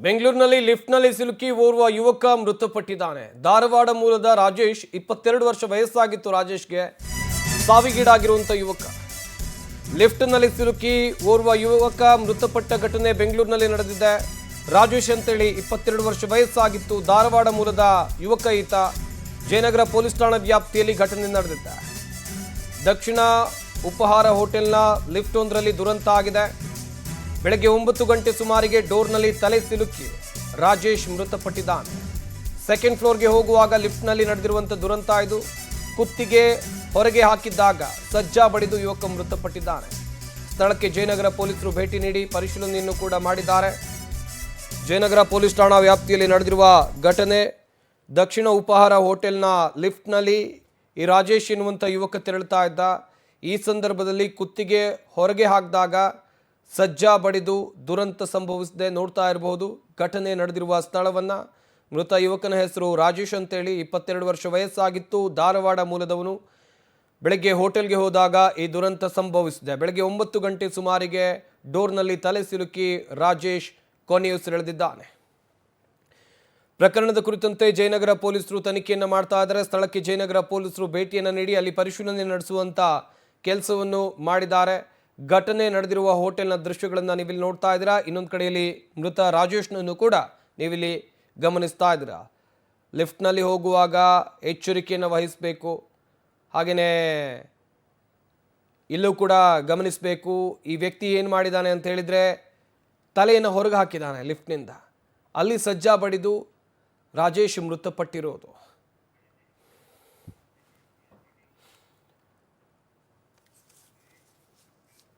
ಬೆಂಗಳೂರಿನಲ್ಲಿ ಲಿಫ್ಟ್ನಲ್ಲಿ ಸಿಲುಕಿ ಓರ್ವ ಯುವಕ ಮೃತಪಟ್ಟಿದ್ದಾನೆ. ಧಾರವಾಡ ಮೂಲದ ರಾಜೇಶ್, 22 ವರ್ಷ ವಯಸ್ಸಾಗಿತ್ತು ರಾಜೇಶ್ಗೆ. ಸಾವಿಗೀಡಾಗಿರುವಂತ ಯುವಕ ಲಿಫ್ಟ್ನಲ್ಲಿ ಸಿಲುಕಿ ಓರ್ವ ಯುವಕ ಮೃತಪಟ್ಟ ಘಟನೆ ಬೆಂಗಳೂರಿನಲ್ಲಿ ನಡೆದಿದೆ. ರಾಜೇಶ್ ಅಂತೇಳಿ 22 ವರ್ಷ ವಯಸ್ಸಾಗಿತ್ತು. ಧಾರವಾಡ ಮೂಲದ ಯುವಕ ಈತ. ಜಯನಗರ ಪೊಲೀಸ್ ಠಾಣಾ ವ್ಯಾಪ್ತಿಯಲ್ಲಿ ಘಟನೆ ನಡೆದಿದೆ. ದಕ್ಷಿಣ ಉಪಹಾರ ಹೋಟೆಲ್ನ ಲಿಫ್ಟ್ ಒಂದರಲ್ಲಿ ದುರಂತ ಆಗಿದೆ. ಬೆಳಗ್ಗೆ 9 ಗಂಟೆ ಸುಮಾರಿಗೆ ಡೋರ್ನಲ್ಲಿ ತಲೆ ಸಿಲುಕಿ ರಾಜೇಶ್ ಮೃತಪಟ್ಟಿದ್ದಾನೆ. ಸೆಕೆಂಡ್ ಫ್ಲೋರ್ಗೆ ಹೋಗುವಾಗ ಲಿಫ್ಟ್ನಲ್ಲಿ ನಡೆದಿರುವಂಥ ದುರಂತ ಇದು. ಕುತ್ತಿಗೆ ಹೊರಗೆ ಹಾಕಿದ್ದಾಗ ಸಜ್ಜಾ ಬಡಿದು ಯುವಕ ಮೃತಪಟ್ಟಿದ್ದಾನೆ. ಸ್ಥಳಕ್ಕೆ ಜಯನಗರ ಪೊಲೀಸರು ಭೇಟಿ ನೀಡಿ ಪರಿಶೀಲನೆಯನ್ನು ಕೂಡ ಮಾಡಿದ್ದಾರೆ. ಜಯನಗರ ಪೊಲೀಸ್ ಠಾಣಾ ವ್ಯಾಪ್ತಿಯಲ್ಲಿ ನಡೆದಿರುವ ಘಟನೆ. ದಕ್ಷಿಣ ಉಪಹಾರ ಹೋಟೆಲ್ನ ಲಿಫ್ಟ್ನಲ್ಲಿ ಈ ರಾಜೇಶ್ ಎನ್ನುವಂಥ ಯುವಕ ತೆರಳುತ್ತಾ ಇದ್ದ. ಈ ಸಂದರ್ಭದಲ್ಲಿ ಕುತ್ತಿಗೆ ಹೊರಗೆ ಹಾಕಿದಾಗ ಸಜ್ಜಾ ಬಡಿದು ದುರಂತ ಸಂಭವಿಸಿದೆ. ನೋಡ್ತಾ ಇರಬಹುದು ಘಟನೆ ನಡೆದಿರುವ ಸ್ಥಳವನ್ನು. ಮೃತ ಯುವಕನ ಹೆಸರು ರಾಜೇಶ್ ಅಂತೇಳಿ, 22 ವರ್ಷ ವಯಸ್ಸಾಗಿತ್ತು. ಧಾರವಾಡ ಮೂಲದವನು. ಬೆಳಗ್ಗೆ ಹೋಟೆಲ್ಗೆ ಹೋದಾಗ ಈ ದುರಂತ ಸಂಭವಿಸಿದೆ. ಬೆಳಗ್ಗೆ 9 ಗಂಟೆ ಸುಮಾರಿಗೆ ಡೋರ್ನಲ್ಲಿ ತಲೆ ಸಿಲುಕಿ ರಾಜೇಶ್ ಕೊನೆಯುಸಿರೆಳೆದಿದ್ದಾನೆ. ಪ್ರಕರಣದ ಕುರಿತಂತೆ ಜಯನಗರ ಪೊಲೀಸರು ತನಿಖೆಯನ್ನು ಮಾಡ್ತಾ ಇದ್ದಾರೆ. ಸ್ಥಳಕ್ಕೆ ಜಯನಗರ ಪೊಲೀಸರು ಭೇಟಿಯನ್ನು ನೀಡಿ ಅಲ್ಲಿ ಪರಿಶೀಲನೆ ನಡೆಸುವಂತ ಕೆಲಸವನ್ನು ಮಾಡಿದ್ದಾರೆ. ಘಟನೆ ನಡೆದಿರುವ ಹೋಟೆಲ್ನ ದೃಶ್ಯಗಳನ್ನು ನೀವಿಲ್ಲಿ ನೋಡ್ತಾ ಇದ್ದೀರಾ. ಇನ್ನೊಂದು ಕಡೆಯಲ್ಲಿ ಮೃತ ರಾಜೇಶ್ನನ್ನು ಕೂಡ ನೀವಿಲ್ಲಿ ಗಮನಿಸ್ತಾ ಇದ್ದೀರಾ. ಲಿಫ್ಟ್ನಲ್ಲಿ ಹೋಗುವಾಗ ಎಚ್ಚರಿಕೆಯನ್ನು ವಹಿಸಬೇಕು. ಹಾಗೆಯೇ ಇಲ್ಲೂ ಕೂಡ ಗಮನಿಸಬೇಕು. ಈ ವ್ಯಕ್ತಿ ಏನು ಮಾಡಿದ್ದಾನೆ ಅಂತ ಹೇಳಿದರೆ ತಲೆಯನ್ನು ಹೊರಗೆ ಹಾಕಿದ್ದಾನೆ ಲಿಫ್ಟ್ನಿಂದ. ಅಲ್ಲಿ ಸಜ್ಜಾ ಬಡಿದು ರಾಜೇಶ್ ಮೃತಪಟ್ಟಿರೋದು.